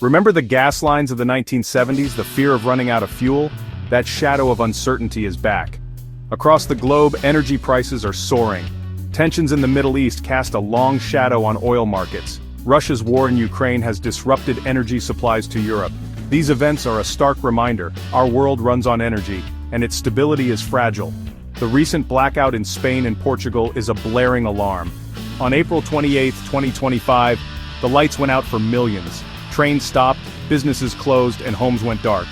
Remember the gas lines of the 1970s, the fear of running out of fuel? That shadow of uncertainty is back. Across the globe, energy prices are soaring. Tensions in the Middle East cast a long shadow on oil markets. Russia's war in Ukraine has disrupted energy supplies to Europe. These events are a stark reminder: our world runs on energy, and its stability is fragile. The recent blackout in Spain and Portugal is a blaring alarm. On April 28, 2025, the lights went out for millions. Trains stopped, businesses closed, and homes went dark.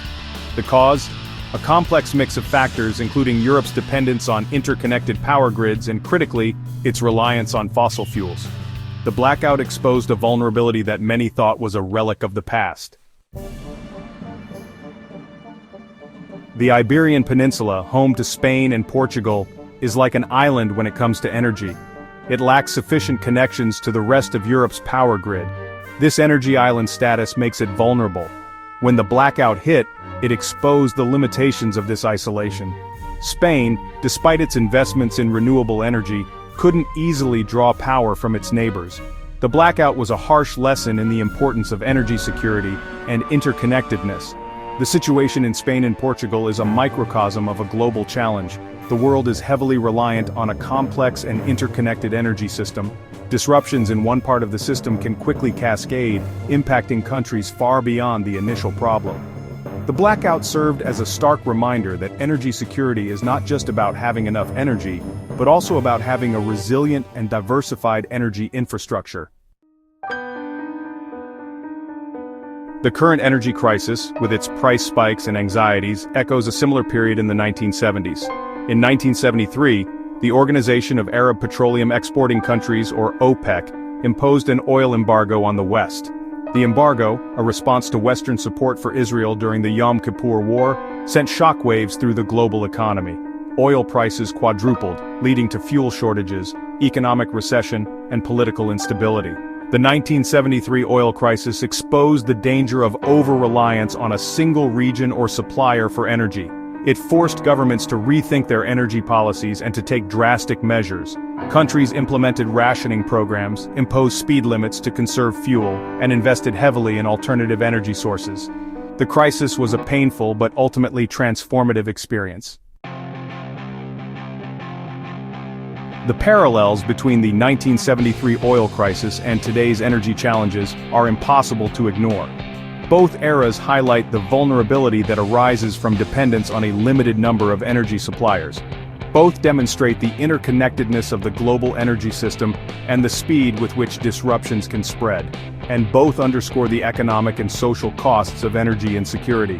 The cause? A complex mix of factors including Europe's dependence on interconnected power grids and, critically, its reliance on fossil fuels. The blackout exposed a vulnerability that many thought was a relic of the past. The Iberian Peninsula, home to Spain and Portugal, is like an island when it comes to energy. It lacks sufficient connections to the rest of Europe's power grid. This energy island status makes it vulnerable. When the blackout hit, it exposed the limitations of this isolation. Spain, despite its investments in renewable energy, couldn't easily draw power from its neighbors. The blackout was a harsh lesson in the importance of energy security and interconnectedness. The situation in Spain and Portugal is a microcosm of a global challenge. The world is heavily reliant on a complex and interconnected energy system. Disruptions in one part of the system can quickly cascade, impacting countries far beyond the initial problem. The blackout served as a stark reminder that energy security is not just about having enough energy, but also about having a resilient and diversified energy infrastructure. The current energy crisis, with its price spikes and anxieties, echoes a similar period in the 1970s. In 1973, the Organization of Arab Petroleum Exporting Countries, or OPEC, imposed an oil embargo on the West. The embargo, a response to Western support for Israel during the Yom Kippur War, sent shockwaves through the global economy. Oil prices quadrupled, leading to fuel shortages, economic recession, and political instability. The 1973 oil crisis exposed the danger of over-reliance on a single region or supplier for energy. It forced governments to rethink their energy policies and to take drastic measures. Countries implemented rationing programs, imposed speed limits to conserve fuel, and invested heavily in alternative energy sources. The crisis was a painful but ultimately transformative experience. The parallels between the 1973 oil crisis and today's energy challenges are impossible to ignore. Both eras highlight the vulnerability that arises from dependence on a limited number of energy suppliers. Both demonstrate the interconnectedness of the global energy system and the speed with which disruptions can spread. And both underscore the economic and social costs of energy insecurity.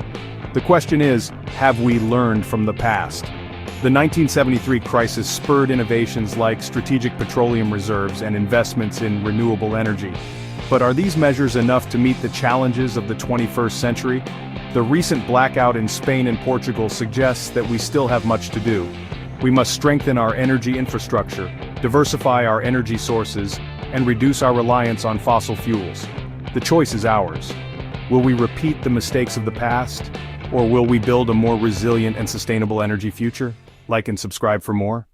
The question is, have we learned from the past? The 1973 crisis spurred innovations like strategic petroleum reserves and investments in renewable energy. But are these measures enough to meet the challenges of the 21st century? The recent blackout in Spain and Portugal suggests that we still have much to do. We must strengthen our energy infrastructure, diversify our energy sources, and reduce our reliance on fossil fuels. The choice is ours. Will we repeat the mistakes of the past? Or will we build a more resilient and sustainable energy future? Like and subscribe for more.